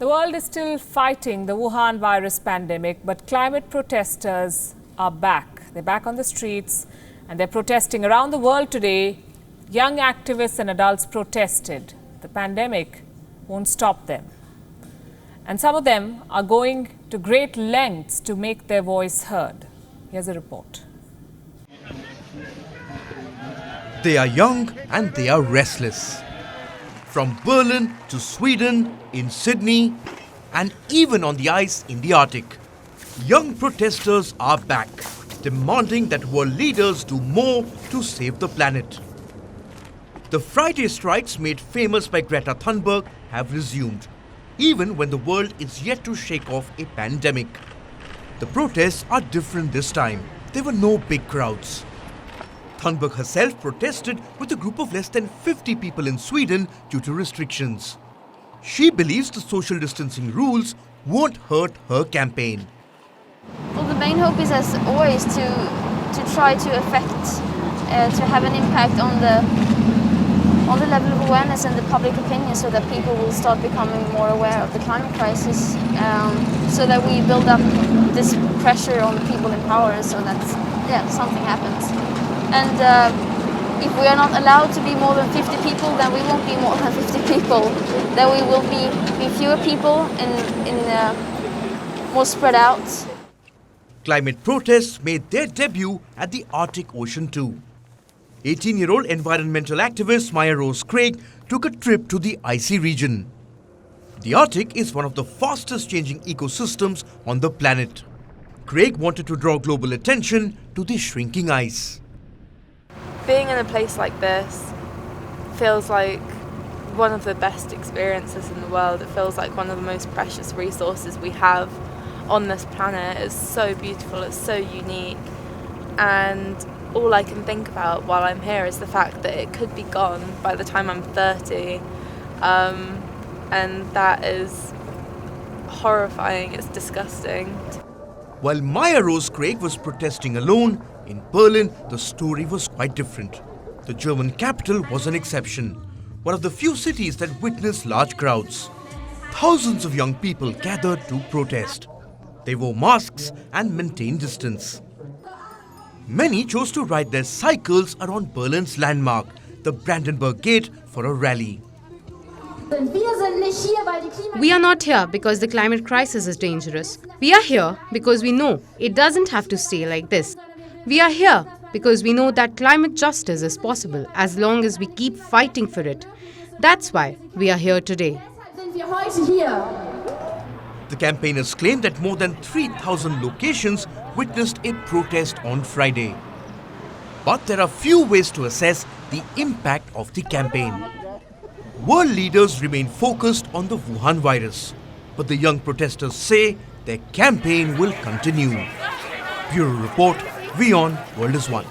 The world is still fighting the Wuhan virus pandemic, but climate protesters are back. They're back on the streets and they're protesting around the world today. Young activists and adults protested. The pandemic won't stop them. And some of them are going to great lengths to make their voice heard. Here's a report. They are young and they are restless. From Berlin to Sweden, in Sydney, and even on the ice in the Arctic, young protesters are back, demanding that world leaders do more to save the planet. The Friday strikes made famous by Greta Thunberg have resumed, even when the world is yet to shake off a pandemic. The protests are different this time. There were no big crowds. Thunberg herself protested with a group of less than 50 people in Sweden due to restrictions. She believes the social distancing rules won't hurt her campaign. Well, the main hope is, as always, to try to to have an impact on the level of awareness and the public opinion, so that people will start becoming more aware of the climate crisis, so that we build up this pressure on the people in power, so that something happens. And if we are not allowed to be more than 50 people, then we won't be more than 50 people. Then we will be fewer people and more spread out. Climate protests made their debut at the Arctic Ocean too. 18-year-old environmental activist Maya Rose Craig took a trip to the icy region. The Arctic is one of the fastest changing ecosystems on the planet. Craig wanted to draw global attention to the shrinking ice. Being in a place like this feels like one of the best experiences in the world. It feels like one of the most precious resources we have on this planet. It's so beautiful, it's so unique, and all I can think about while I'm here is the fact that it could be gone by the time I'm 30, and that is horrifying, it's disgusting. While Maya Rose Craig was protesting alone, in Berlin, the story was quite different. The German capital was an exception, one of the few cities that witnessed large crowds. Thousands of young people gathered to protest. They wore masks and maintained distance. Many chose to ride their cycles around Berlin's landmark, the Brandenburg Gate, for a rally. We are not here because the climate crisis is dangerous. We are here because we know it doesn't have to stay like this. We are here because we know that climate justice is possible as long as we keep fighting for it. That's why we are here today. The campaigners claim that more than 3,000 locations witnessed a protest on Friday. But there are few ways to assess the impact of the campaign. World leaders remain focused on the Wuhan virus, but the young protesters say their campaign will continue. Bureau Report, WION World is One.